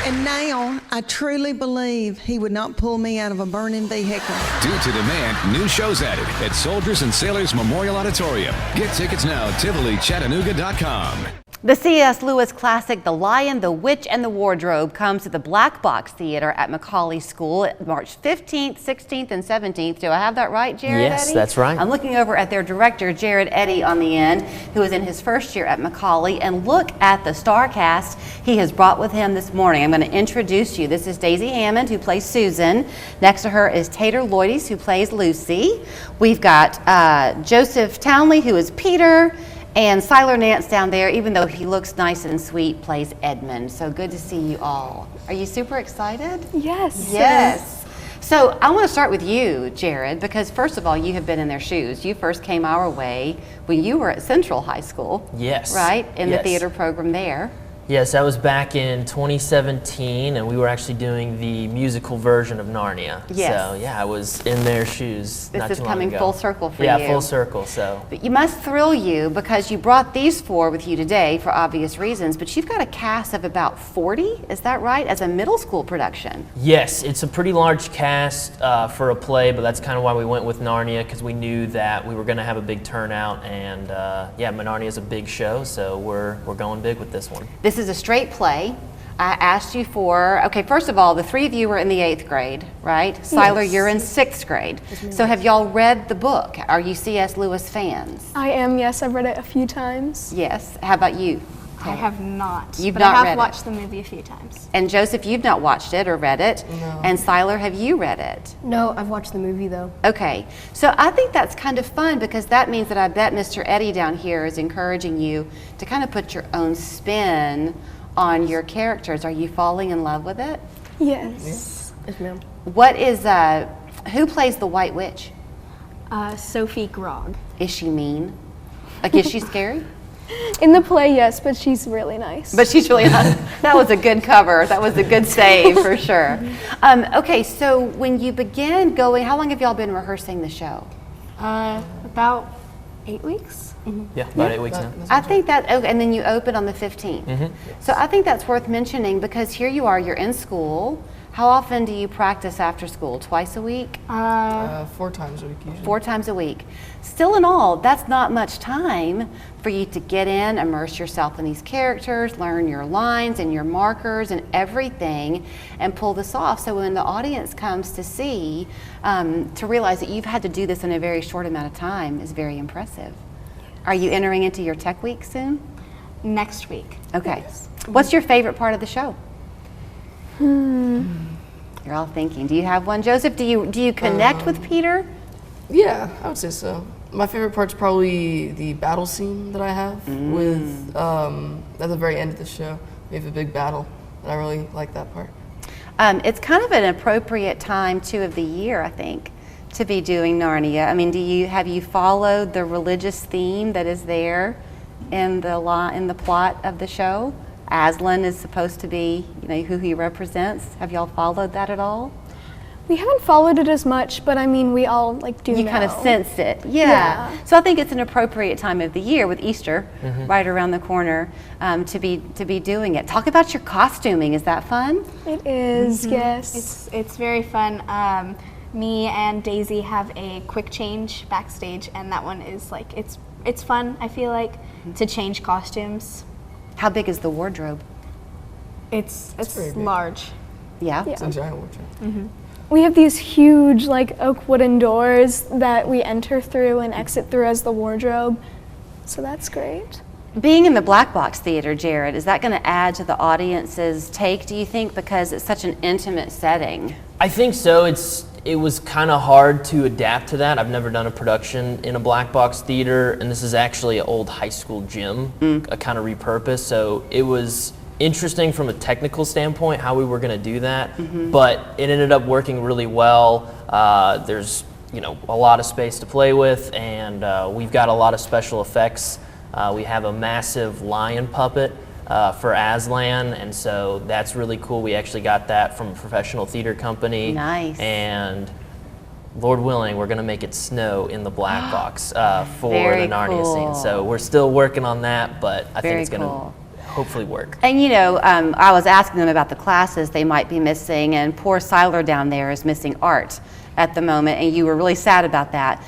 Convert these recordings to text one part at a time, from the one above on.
And now I truly believe he would not pull me out of a burning vehicle. Due to demand, new shows added at Soldiers and Sailors Memorial Auditorium. Get tickets now at TivoliChattanooga.com. The C.S. Lewis classic, The Lion, the Witch, and the Wardrobe, comes to the Black Box Theater at McCallie School March 15th, 16th, and 17th. Do I have that right, Jared? Yes, Eddy? that's right. I'm looking over at their director, Jared Eddy, on the end, who is in his first year at McCallie. And look at the star cast he has brought with him this morning. I'm going to introduce you. This is Daisy Hammond, who plays Susan. Next to her is Tater Loides, who plays Lucy. We've got Joseph Townley, who is Peter. And Siler Nance down there, even though he looks nice and sweet, plays Edmund. So good to see you all. Are you super excited? Yes. Yes. So I want to start with you, Jared, because first of all, you have been in their shoes. You first came our way when you were at Central High School. Yes. Right? In the Yes. theater program there. Yes, that was back in 2017, and we were actually doing the musical version of Narnia. Yes. So yeah, I was in their shoes not This is too long coming ago. full circle for you. Yeah, full circle. So. But you must thrill you because you brought these four with you today for obvious reasons, but you've got a cast of about 40, is that right, as a middle school production? Yes, it's a pretty large cast for a play, but that's kind of why we went with Narnia, because we knew that we were going to have a big turnout, and yeah, Narnia is a big show, so we're going big with this one. This is a straight play. I asked you for, okay, first of all, the three of you were in the 8th grade, right? Siler, Yes. you're in 6th grade. So have y'all read the book? Are you C.S. Lewis fans? I am, yes. I've read it a few times. Yes. How about you? I have not. You've but not I read have it. watched the movie a few times. And Joseph, you've not watched it or read it. No. And Siler, have you read it? No, I've watched the movie though. Okay, so I think that's kind of fun because that means that I bet Mr. Eddy down here is encouraging you to kind of put your own spin on your characters. Are you falling in love with it? Yes. Yes, ma'am. What is, who plays the White Witch? Sophie Grog. Is she mean? Like, is she scary? In the play, yes, but she's really nice. But she's really not. That was a good cover. That was a good save for sure. Okay, so when you begin going, how long have y'all been rehearsing the show? About 8 weeks. Yeah, about 8 weeks now. I think that, okay, and then you open on the 15th. So I think that's worth mentioning because here you are, you're in school. How often do you practice after school? Twice a week? 4 times a week usually. 4 times a week. Still in all, that's not much time for you to get in, immerse yourself in these characters, learn your lines and your markers and everything, and pull this off. So when the audience comes to see, to realize that you've had to do this in a very short amount of time is very impressive. Are you entering into your tech week soon? Next week. Okay. What's your favorite part of the show? You're all thinking. Do you have one, Joseph? Do you connect with Peter? Yeah, I would say so. My favorite part's probably the battle scene that I have with, at the very end of the show, we have a big battle, and I really like that part. It's kind of an appropriate time, too, of the year, I think, to be doing Narnia. I mean, have you followed the religious theme that is there in the plot of the show? Aslan is supposed to be, who he represents. Have y'all followed that at all? We haven't followed it as much, but I mean, we all do You know. kind of sensed it, yeah. So I think it's an appropriate time of the year with Easter right around the corner to be doing it. Talk about your costuming. Is that fun? It is, yes. It's very fun. Me and Daisy have a quick change backstage, and that one is like it's fun. I feel like to change costumes. How big is the wardrobe? It's very big. large. Yeah. It's a giant wardrobe. We have these huge, oak wooden doors that we enter through and exit through as the wardrobe. So that's great. Being in the Black Box Theater, Jared, is that going to add to the audience's take, do you think, because it's such an intimate setting? I think so. It was kind of hard to adapt to that. I've never done a production in a black box theater, and this is actually an old high school gym, a kind of repurposed. So it was interesting from a technical standpoint how we were going to do that, but it ended up working really well. There's a lot of space to play with, and we've got a lot of special effects. We have a massive lion puppet for Aslan, and so that's really cool. We actually got that from a professional theater company. Nice. And Lord willing, we're going to make it snow in the black box for Very the Narnia cool. scene. So we're still working on that, but I think Very it's going cool. to hopefully work. And you know, I was asking them about the classes they might be missing, and poor Siler down there is missing art at the moment, and you were really sad about that.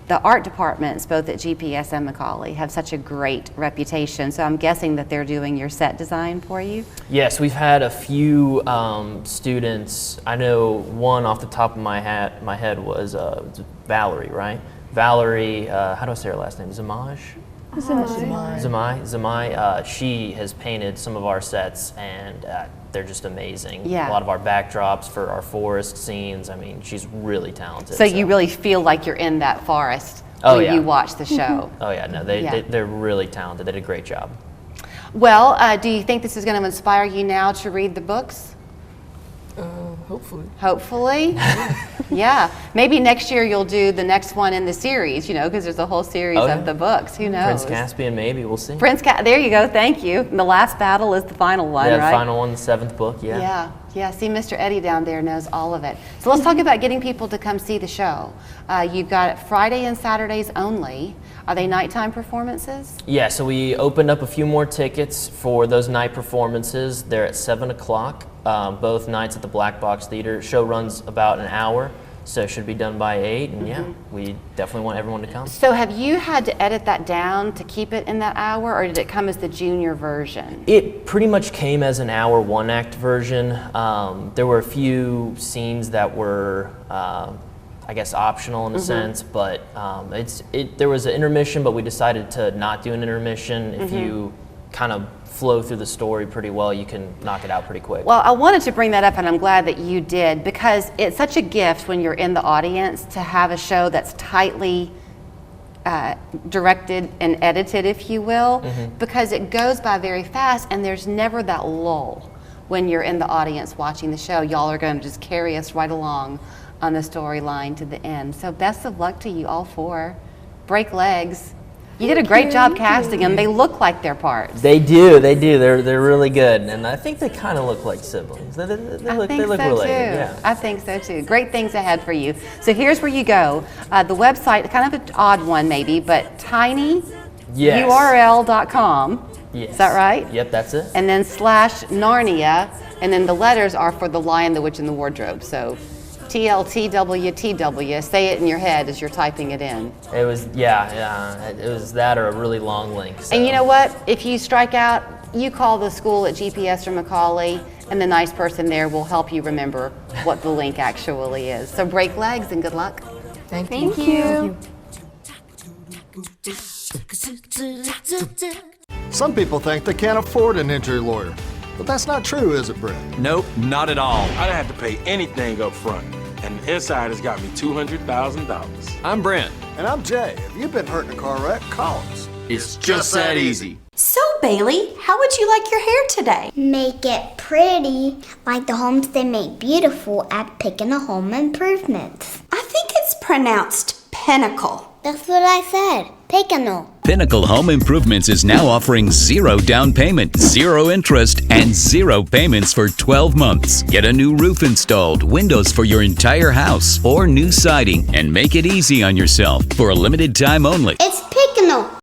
The art departments, both at GPS and McCallie, have such a great reputation, so I'm guessing that they're doing your set design for you? Yes, we've had a few students. I know one off the top of my head was Valerie, right? Valerie, how do I say her last name? Zamaj? Zamai. She has painted some of our sets, and they're just amazing. Yeah. A lot of our backdrops for our forest scenes. I mean, she's really talented. So you really feel like you're in that forest Oh, when yeah. you watch the show. Oh yeah, no, Yeah. they're really talented. They did a great job. Well, do you think this is going to inspire you now to read the books? Hopefully. Hopefully. Yeah. Maybe next year you'll do the next one in the series, you know, because there's a whole series Oh, yeah. of the books. Who knows? Prince Caspian, maybe, we'll see. There you go. Thank you. And the last battle is the final one, Yeah, right? the final one, the 7th book, yeah. Yeah. Yeah. See, Mr. Eddie down there knows all of it. So let's talk about getting people to come see the show. You've got it Friday and Saturdays only. Are they nighttime performances? Yeah, so we opened up a few more tickets for those night performances. They're at 7 o'clock, both nights at the Black Box Theater. Show runs about an hour, so it should be done by 8, and yeah, we definitely want everyone to come. So have you had to edit that down to keep it in that hour, or did it come as the junior version? It pretty much came as an hour one-act version. There were a few scenes that were, I guess, optional in a sense, but there was an intermission, but we decided to not do an intermission. If you kind of flow through the story pretty well, you can knock it out pretty quick. Well, I wanted to bring that up, and I'm glad that you did, because it's such a gift when you're in the audience to have a show that's tightly directed and edited, if you will, because it goes by very fast, and there's never that lull when you're in the audience watching the show. Y'all are going to just carry us right along on the storyline to the end. So best of luck to you all four. Break legs. You did a great job casting them. They look like their parts. They do. They're really good, and I think they kind of look like siblings. They look I think so related. too. Yeah. I think so too. Great things ahead for you. So here's where you go. The website, kind of an odd one maybe, but tinyurl.com. Yes. Is that right? Yep, that's it. And then /Narnia, and then the letters are for The Lion, the Witch, and the Wardrobe. So TLTWTW. Say it in your head as you're typing it in. It was it was that or a really long link. So. And you know what? If you strike out, you call the school at GPS or McCallie, and the nice person there will help you remember what the link actually is. So break legs and good luck. Thank you. Thank you. Some people think they can't afford an injury lawyer, but that's not true, is it, Brett? Nope, not at all. I didn't have to pay anything up front, and the Insider's got me $200,000. I'm Brent. And I'm Jay. If you've been hurt in a car wreck, call us. It's just that easy. So, Bailey, how would you like your hair today? Make it pretty, like the homes they make beautiful at Picking a Home Improvements. I think it's pronounced Pinnacle. That's what I said, Picking. Pinnacle Home Improvements is now offering 0 down payment, 0 interest, and 0 payments for 12 months. Get a new roof installed, windows for your entire house, or new siding, and make it easy on yourself for a limited time only. It's Picking.